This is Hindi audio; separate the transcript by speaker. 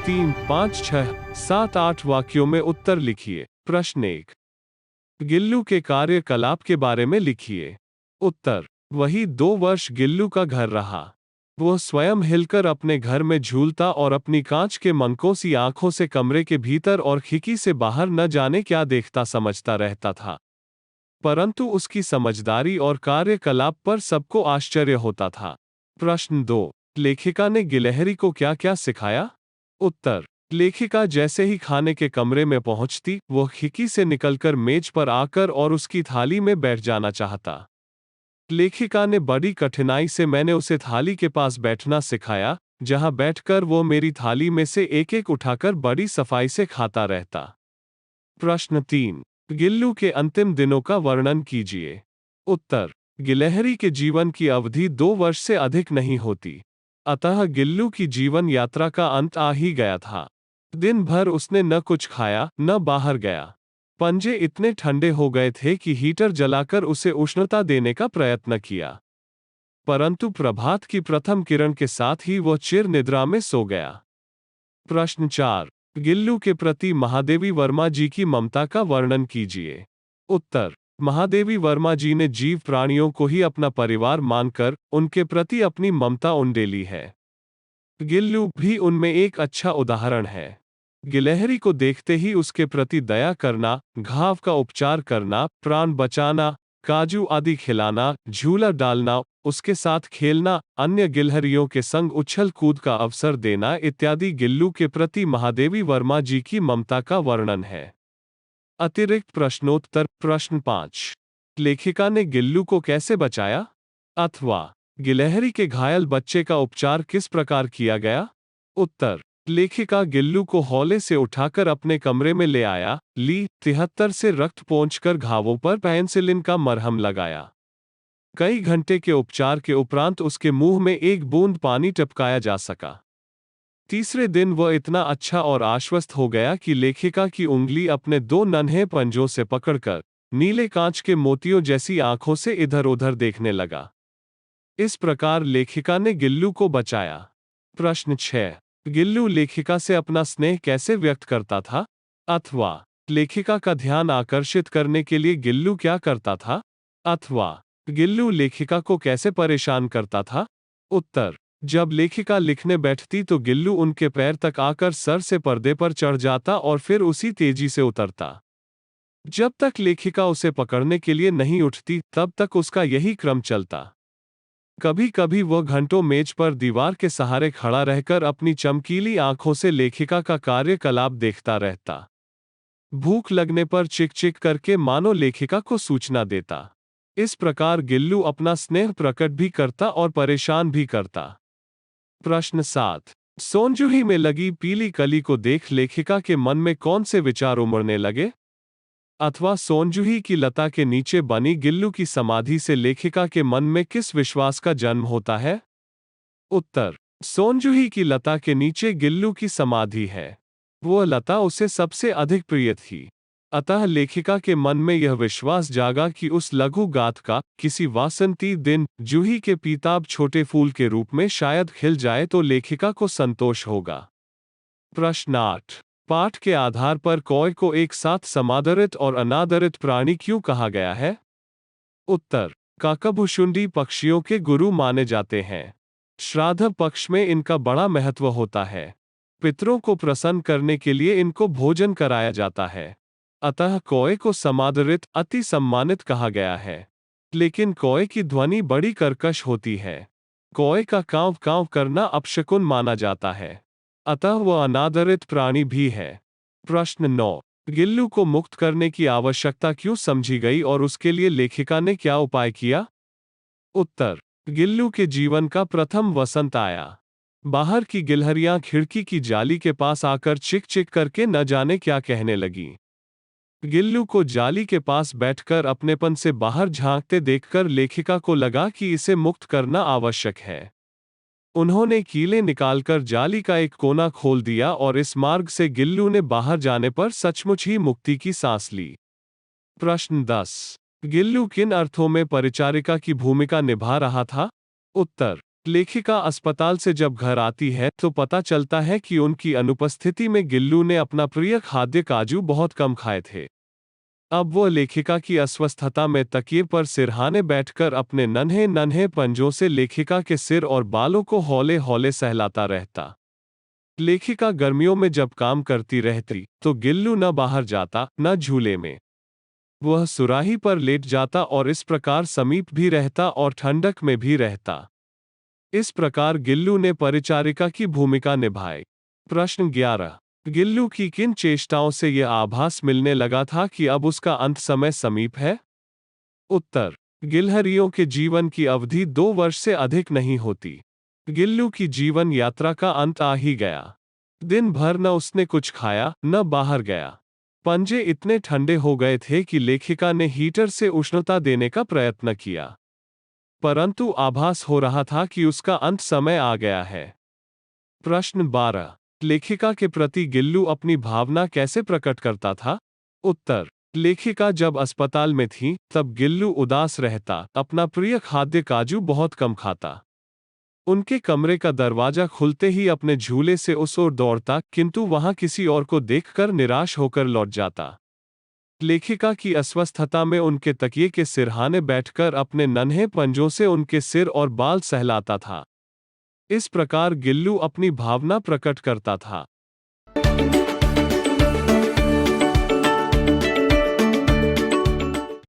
Speaker 1: 3, 5, 6, 7, 8 वाक्यों में उत्तर लिखिए। प्रश्न 1, गिल्लू के कार्यकलाप के बारे में लिखिए। उत्तर, वही 2 वर्ष गिल्लू का घर रहा। वह स्वयं हिलकर अपने घर में झूलता और अपनी कांच के मनकों सी आंखों से कमरे के भीतर और खिड़की से बाहर न जाने क्या देखता समझता रहता था। परंतु उसकी समझदारी और कार्यकलाप पर सबको आश्चर्य होता था। प्रश्न 2, लेखिका ने गिलहरी को क्या क्या सिखाया? उत्तर, लेखिका जैसे ही खाने के कमरे में पहुंचती, वह खिड़की से निकलकर मेज पर आकर और उसकी थाली में बैठ जाना चाहता। लेखिका ने बड़ी कठिनाई से मैंने उसे थाली के पास बैठना सिखाया, जहां बैठकर वो मेरी थाली में से एक एक उठाकर बड़ी सफाई से खाता रहता। प्रश्न 3, गिल्लू के अंतिम दिनों का वर्णन कीजिए। उत्तर, गिलहरी के जीवन की अवधि 2 वर्ष से अधिक नहीं होती। अतः गिल्लू की जीवन यात्रा का अंत आ ही गया था। दिन भर उसने न कुछ खाया न बाहर गया। पंजे इतने ठंडे हो गए थे कि हीटर जलाकर उसे उष्णता देने का प्रयत्न किया, परंतु प्रभात की प्रथम किरण के साथ ही वह चिर निद्रा में सो गया। प्रश्न 4, गिल्लू के प्रति महादेवी वर्मा जी की ममता का वर्णन कीजिए। उत्तर, महादेवी वर्मा जी ने जीव प्राणियों को ही अपना परिवार मानकर उनके प्रति अपनी ममता उंडेली है। गिल्लू भी उनमें एक अच्छा उदाहरण है। गिलहरी को देखते ही उसके प्रति दया करना, घाव का उपचार करना, प्राण बचाना, काजू आदि खिलाना, झूला डालना, उसके साथ खेलना, अन्य गिलहरियों के संग उछल कूद का अवसर देना इत्यादि गिल्लू के प्रति महादेवी वर्मा जी की ममता का वर्णन है। अतिरिक्त प्रश्नोत्तर। प्रश्न 5, लेखिका ने गिल्लू को कैसे बचाया? अथवा गिलहरी के घायल बच्चे का उपचार किस प्रकार किया गया? उत्तर, लेखिका गिल्लू को हौले से उठाकर अपने कमरे में ले आया, 73 से रक्त पोंछकर घावों पर पेनिसिलिन का मरहम लगाया। कई घंटे के उपचार के उपरांत उसके मुंह में एक बूंद पानी टपकाया जा सका। तीसरे दिन वह इतना अच्छा और आश्वस्त हो गया कि लेखिका की उंगली अपने 2 नन्हे पंजों से पकड़कर नीले कांच के मोतियों जैसी आंखों से इधर उधर देखने लगा। इस प्रकार लेखिका ने गिल्लू को बचाया। प्रश्न 6, गिल्लू लेखिका से अपना स्नेह कैसे व्यक्त करता था? अथवा लेखिका का ध्यान आकर्षित करने के लिए गिल्लू क्या करता था? अथवा गिल्लू लेखिका को कैसे परेशान करता था? उत्तर, जब लेखिका लिखने बैठती तो गिल्लू उनके पैर तक आकर सर से पर्दे पर चढ़ जाता और फिर उसी तेजी से उतरता। जब तक लेखिका उसे पकड़ने के लिए नहीं उठती, तब तक उसका यही क्रम चलता। कभी कभी वह घंटों मेज पर दीवार के सहारे खड़ा रहकर अपनी चमकीली आंखों से लेखिका का कार्यकलाप देखता रहता। भूख लगने पर चिक चिक करके मानो लेखिका को सूचना देता। इस प्रकार गिल्लू अपना स्नेह प्रकट भी करता और परेशान भी करता। प्रश्न 7, सोनजूही में लगी पीली कली को देख लेखिका के मन में कौन से विचार उमड़ने लगे? अथवा सोनजूही की लता के नीचे बनी गिल्लू की समाधि से लेखिका के मन में किस विश्वास का जन्म होता है? उत्तर, सोनजूही की लता के नीचे गिल्लू की समाधि है। वह लता उसे सबसे अधिक प्रिय थी। अतः लेखिका के मन में यह विश्वास जागा कि उस लघु गाथ का किसी वासंती दिन जूही के पीताब छोटे फूल के रूप में शायद खिल जाए तो लेखिका को संतोष होगा। प्रश्न 8, पाठ के आधार पर कौए को एक साथ समादरित और अनादरित प्राणी क्यों कहा गया है? उत्तर, काकभुशुंडी पक्षियों के गुरु माने जाते हैं। श्राद्ध पक्ष में इनका बड़ा महत्व होता है। पितरों को प्रसन्न करने के लिए इनको भोजन कराया जाता है। अतः कौए को समादरित, अति सम्मानित कहा गया है। लेकिन कौए की ध्वनि बड़ी कर्कश होती है। कौए का कांव कांव करना अपशकुन माना जाता है। अतः वह अनादरित प्राणी भी है। प्रश्न 9, गिल्लू को मुक्त करने की आवश्यकता क्यों समझी गई और उसके लिए लेखिका ने क्या उपाय किया? उत्तर, गिल्लू के जीवन का प्रथम वसंत आया। बाहर की गिलहरियां खिड़की की जाली के पास आकर चिक चिक करके न जाने क्या कहने लगी। गिल्लू को जाली के पास बैठकर अपनेपन से बाहर झांकते देखकर लेखिका को लगा कि इसे मुक्त करना आवश्यक है। उन्होंने कीले निकालकर जाली का एक कोना खोल दिया और इस मार्ग से गिल्लू ने बाहर जाने पर सचमुच ही मुक्ति की सांस ली। प्रश्न 10, गिल्लू किन अर्थों में परिचारिका की भूमिका निभा रहा था? उत्तर, लेखिका अस्पताल से जब घर आती है तो पता चलता है कि उनकी अनुपस्थिति में गिल्लू ने अपना प्रिय खाद्य काजू बहुत कम खाए थे। अब वो लेखिका की अस्वस्थता में तकिए पर सिरहाने बैठकर अपने नन्हे नन्हे पंजों से लेखिका के सिर और बालों को हौले हौले सहलाता रहता। लेखिका गर्मियों में जब काम करती रहती तो गिल्लू न बाहर जाता न झूले में। वह सुराही पर लेट जाता और इस प्रकार समीप भी रहता और ठंडक में भी रहता। इस प्रकार गिल्लू ने परिचारिका की भूमिका निभाई। प्रश्न 11। गिल्लू की किन चेष्टाओं से यह आभास मिलने लगा था कि अब उसका अंत समय समीप है? उत्तर। गिलहरियों के जीवन की अवधि 2 वर्ष से अधिक नहीं होती। गिल्लू की जीवन यात्रा का अंत आ ही गया। दिन भर न उसने कुछ खाया न बाहर गया। पंजे इतने ठंडे हो गए थे कि लेखिका ने हीटर से उष्णता देने का प्रयत्न किया, परंतु आभास हो रहा था कि उसका अंत समय आ गया है। प्रश्न 12। लेखिका के प्रति गिल्लू अपनी भावना कैसे प्रकट करता था? उत्तर। लेखिका जब अस्पताल में थी तब गिल्लू उदास रहता, अपना प्रिय खाद्य काजू बहुत कम खाता। उनके कमरे का दरवाजा खुलते ही अपने झूले से उस ओर दौड़ता, किंतु वहां किसी और को देखकर निराश होकर लौट जाता। लेखिका की अस्वस्थता में उनके तकिए के सिरहाने बैठकर अपने नन्हे पंजों से उनके सिर और बाल सहलाता था। इस प्रकार गिल्लू अपनी भावना प्रकट करता था।